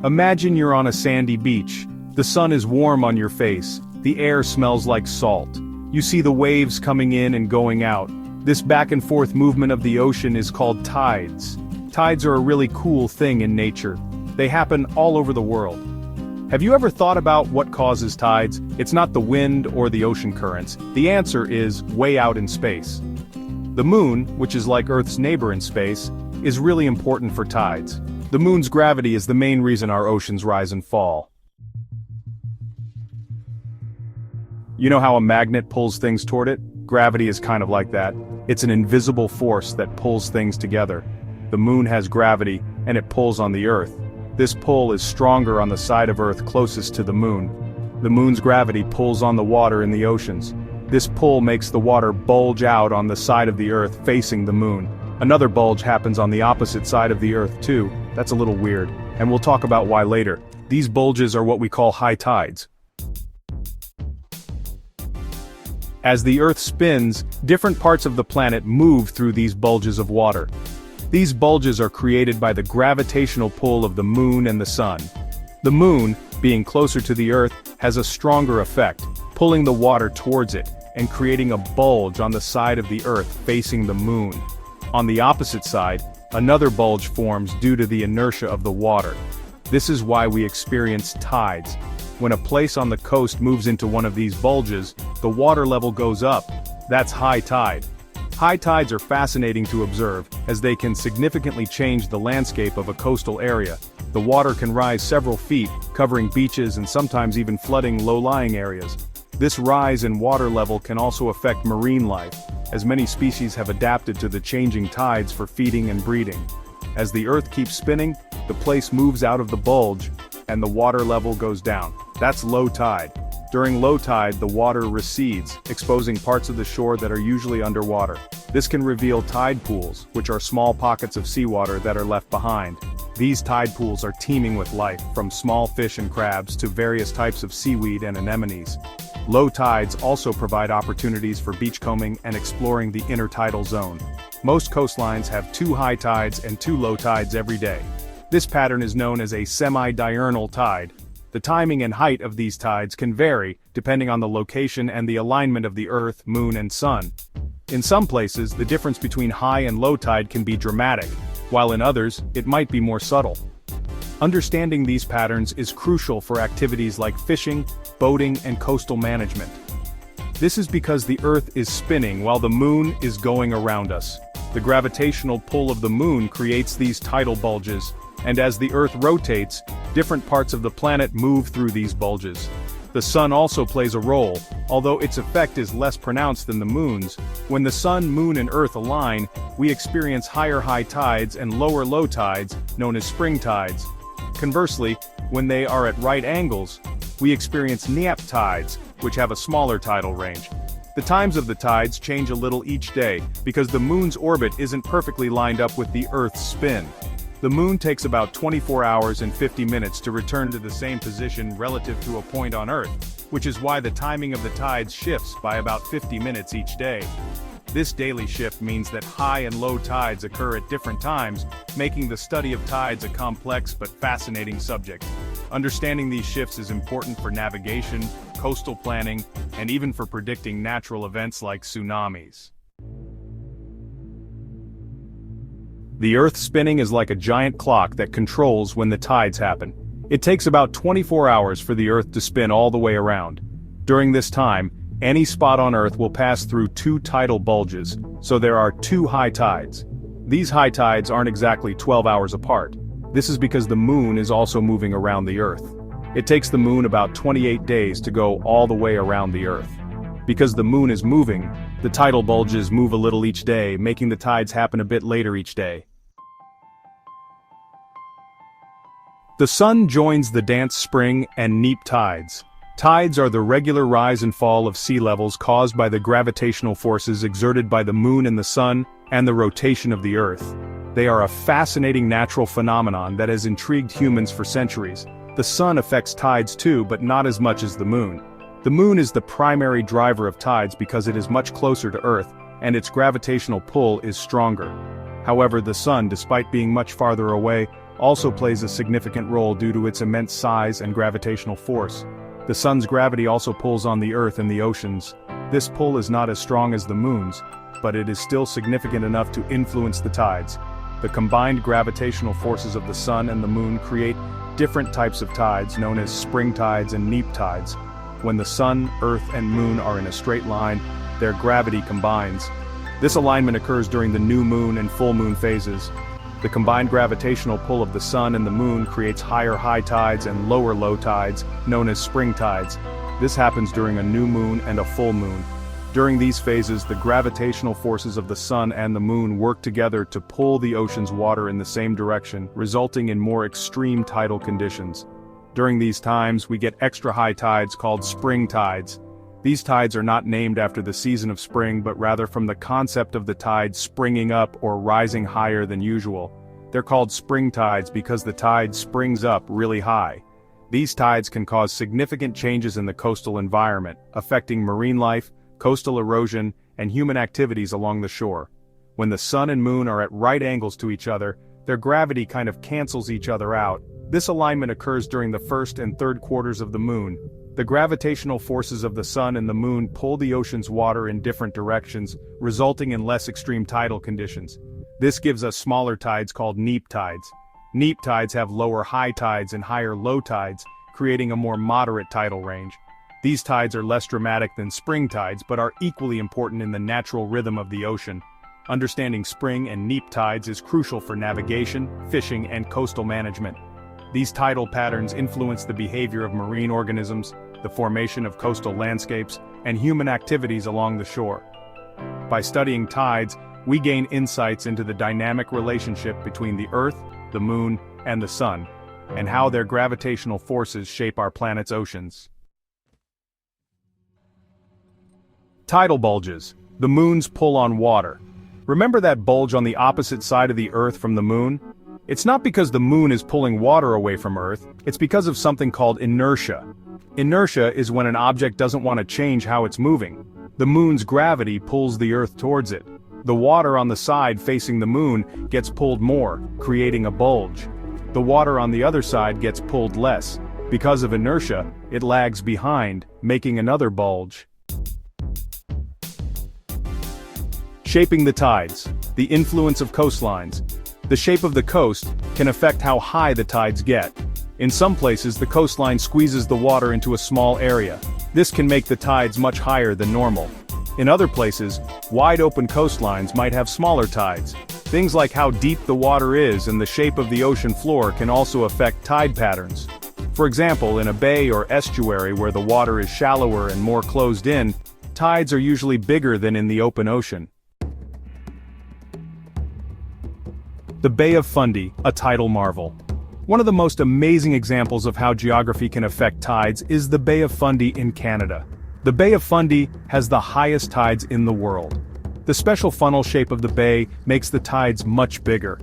Imagine you're on a sandy beach. The sun is warm on your face. The air smells like salt. You see the waves coming in and going out. This back and forth movement of the ocean is called tides. Tides are a really cool thing in nature. They happen all over the world. Have you ever thought about what causes tides? It's not the wind or the ocean currents. The answer is way out in space. The moon, which is like Earth's neighbor in space, is really important for tides. The moon's gravity is the main reason our oceans rise and fall. You know how a magnet pulls things toward it? Gravity is kind of like that. It's an invisible force that pulls things together. The moon has gravity, and it pulls on the Earth. This pull is stronger on the side of Earth closest to the moon. The moon's gravity pulls on the water in the oceans. This pull makes the water bulge out on the side of the Earth facing the moon. Another bulge happens on the opposite side of the Earth too. That's a little weird, and we'll talk about why later. These bulges are what we call high tides. As the Earth spins, different parts of the planet move through these bulges of water. These bulges are created by the gravitational pull of the moon and the sun. The moon, being closer to the Earth, has a stronger effect, pulling the water towards it, and creating a bulge on the side of the Earth facing the moon. On the opposite side, another bulge forms due to the inertia of the water. This is why we experience tides. When a place on the coast moves into one of these bulges, the water level goes up. That's high tide. High tides are fascinating to observe, as they can significantly change the landscape of a coastal area. The water can rise several feet, covering beaches and sometimes even flooding low-lying areas. This rise in water level can also affect marine life, as many species have adapted to the changing tides for feeding and breeding. As the Earth keeps spinning, the place moves out of the bulge, and the water level goes down. That's low tide. During low tide, the water recedes, exposing parts of the shore that are usually underwater. This can reveal tide pools, which are small pockets of seawater that are left behind. These tide pools are teeming with life, from small fish and crabs to various types of seaweed and anemones. Low tides also provide opportunities for beachcombing and exploring the intertidal zone. Most coastlines have 2 high tides and 2 low tides every day. This pattern is known as a semi-diurnal tide. The timing and height of these tides can vary, depending on the location and the alignment of the Earth, Moon, and Sun. In some places, the difference between high and low tide can be dramatic, while in others, it might be more subtle. Understanding these patterns is crucial for activities like fishing, boating, and coastal management. This is because the Earth is spinning while the Moon is going around us. The gravitational pull of the Moon creates these tidal bulges, and as the Earth rotates, different parts of the planet move through these bulges. The Sun also plays a role, although its effect is less pronounced than the Moon's. When the Sun, Moon, and Earth align, we experience higher high tides and lower low tides, known as spring tides. Conversely, when they are at right angles, we experience neap tides, which have a smaller tidal range. The times of the tides change a little each day, because the Moon's orbit isn't perfectly lined up with the Earth's spin. The Moon takes about 24 hours and 50 minutes to return to the same position relative to a point on Earth, which is why the timing of the tides shifts by about 50 minutes each day. This daily shift means that high and low tides occur at different times, making the study of tides a complex but fascinating subject. Understanding these shifts is important for navigation, coastal planning, and even for predicting natural events like tsunamis. The Earth spinning is like a giant clock that controls when the tides happen. It takes about 24 hours for the Earth to spin all the way around. During this time, any spot on Earth will pass through 2 tidal bulges, so there are 2 high tides. These high tides aren't exactly 12 hours apart. This is because the Moon is also moving around the Earth. It takes the Moon about 28 days to go all the way around the Earth. Because the Moon is moving, the tidal bulges move a little each day, making the tides happen a bit later each day. The Sun joins the dance spring and neap tides. Tides are the regular rise and fall of sea levels caused by the gravitational forces exerted by the Moon and the Sun, and the rotation of the Earth. They are a fascinating natural phenomenon that has intrigued humans for centuries. The Sun affects tides too, but not as much as the Moon. The Moon is the primary driver of tides because it is much closer to Earth, and its gravitational pull is stronger. However, the Sun, despite being much farther away, also plays a significant role due to its immense size and gravitational force. The sun's gravity also pulls on the earth and the oceans. This pull is not as strong as the moon's, but it is still significant enough to influence the tides. The combined gravitational forces of the sun and the moon create different types of tides known as spring tides and neap tides. When the sun, earth, and moon are in a straight line, their gravity combines. This alignment occurs during the new moon and full moon phases. The combined gravitational pull of the sun and the moon creates higher high tides and lower low tides, known as spring tides. This happens during a new moon and a full moon. During these phases, the gravitational forces of the sun and the moon work together to pull the ocean's water in the same direction, resulting in more extreme tidal conditions. During these times, we get extra high tides called spring tides. These tides are not named after the season of spring but rather from the concept of the tide springing up or rising higher than usual. They're called spring tides because the tide springs up really high. These tides can cause significant changes in the coastal environment, affecting marine life, coastal erosion, and human activities along the shore. When the sun and moon are at right angles to each other, their gravity kind of cancels each other out. This alignment occurs during the first and third quarters of the moon. The gravitational forces of the sun and the moon pull the ocean's water in different directions, resulting in less extreme tidal conditions. This gives us smaller tides called neap tides. Neap tides have lower high tides and higher low tides, creating a more moderate tidal range. These tides are less dramatic than spring tides but are equally important in the natural rhythm of the ocean. Understanding spring and neap tides is crucial for navigation, fishing, and coastal management. These tidal patterns influence the behavior of marine organisms, the formation of coastal landscapes, and human activities along the shore. By studying tides, we gain insights into the dynamic relationship between the Earth, the Moon, and the Sun, and how their gravitational forces shape our planet's oceans. Tidal bulges. The moon's pull on water. Remember that bulge on the opposite side of the Earth from the moon? It's not because the moon is pulling water away from Earth, it's because of something called inertia. Inertia is when an object doesn't want to change how it's moving. The moon's gravity pulls the Earth towards it. The water on the side facing the moon gets pulled more, creating a bulge. The water on the other side gets pulled less. Because of inertia, it lags behind, making another bulge. Shaping the tides. The influence of coastlines. The shape of the coast can affect how high the tides get. In some places, the coastline squeezes the water into a small area. This can make the tides much higher than normal. In other places, wide-open coastlines might have smaller tides. Things like how deep the water is and the shape of the ocean floor can also affect tide patterns. For example, in a bay or estuary where the water is shallower and more closed in, tides are usually bigger than in the open ocean. The Bay of Fundy, a tidal marvel. One of the most amazing examples of how geography can affect tides is the Bay of Fundy in Canada. The Bay of Fundy has the highest tides in the world. The special funnel shape of the bay makes the tides much bigger.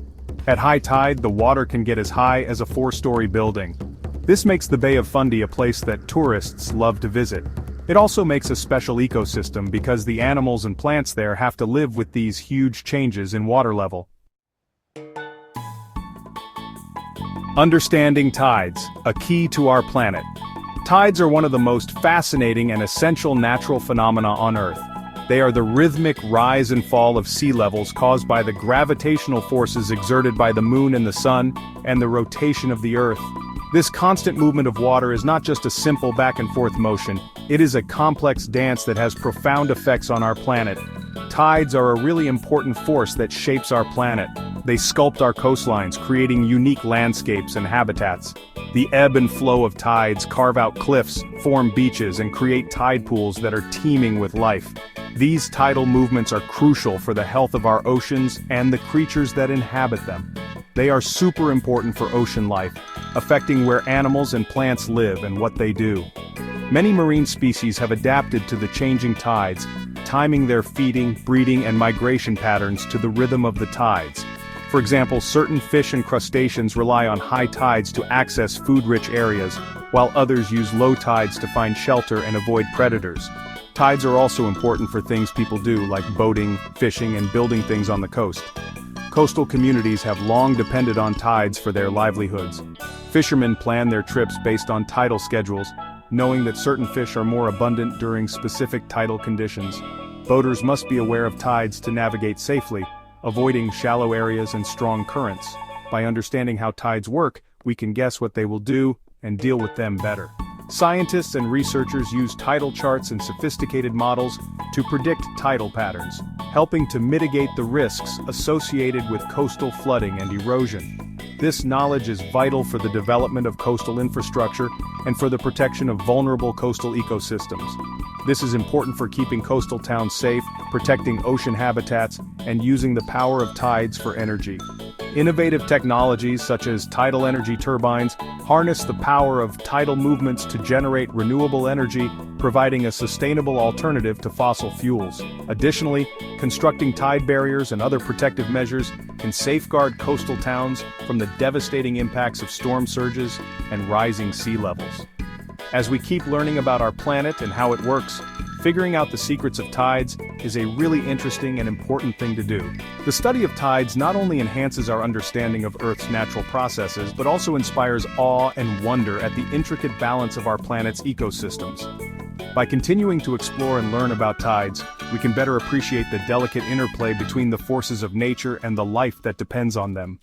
At high tide, the water can get as high as a 4-story building. This makes the Bay of Fundy a place that tourists love to visit. It also makes a special ecosystem because the animals and plants there have to live with these huge changes in water level. Understanding tides, a key to our planet. Tides are one of the most fascinating and essential natural phenomena on Earth. They are the rhythmic rise and fall of sea levels caused by the gravitational forces exerted by the moon and the sun, and the rotation of the Earth. This constant movement of water is not just a simple back-and-forth motion, it is a complex dance that has profound effects on our planet. Tides are a really important force that shapes our planet. They sculpt our coastlines, creating unique landscapes and habitats. The ebb and flow of tides carve out cliffs, form beaches, and create tide pools that are teeming with life. These tidal movements are crucial for the health of our oceans and the creatures that inhabit them. They are super important for ocean life, affecting where animals and plants live and what they do. Many marine species have adapted to the changing tides, timing their feeding, breeding, and migration patterns to the rhythm of the tides. For example, certain fish and crustaceans rely on high tides to access food-rich areas, while others use low tides to find shelter and avoid predators. Tides are also important for things people do, like boating, fishing, and building things on the coast. Coastal communities have long depended on tides for their livelihoods. Fishermen plan their trips based on tidal schedules, knowing that certain fish are more abundant during specific tidal conditions. Boaters must be aware of tides to navigate safely, avoiding shallow areas and strong currents. By understanding how tides work, we can guess what they will do and deal with them better. Scientists and researchers use tidal charts and sophisticated models to predict tidal patterns, helping to mitigate the risks associated with coastal flooding and erosion. This knowledge is vital for the development of coastal infrastructure and for the protection of vulnerable coastal ecosystems. This is important for keeping coastal towns safe, protecting ocean habitats, and using the power of tides for energy. Innovative technologies such as tidal energy turbines harness the power of tidal movements to generate renewable energy, providing a sustainable alternative to fossil fuels. Additionally, constructing tide barriers and other protective measures can safeguard coastal towns from the devastating impacts of storm surges and rising sea levels. As we keep learning about our planet and how it works, figuring out the secrets of tides is a really interesting and important thing to do. The study of tides not only enhances our understanding of Earth's natural processes, but also inspires awe and wonder at the intricate balance of our planet's ecosystems. By continuing to explore and learn about tides, we can better appreciate the delicate interplay between the forces of nature and the life that depends on them.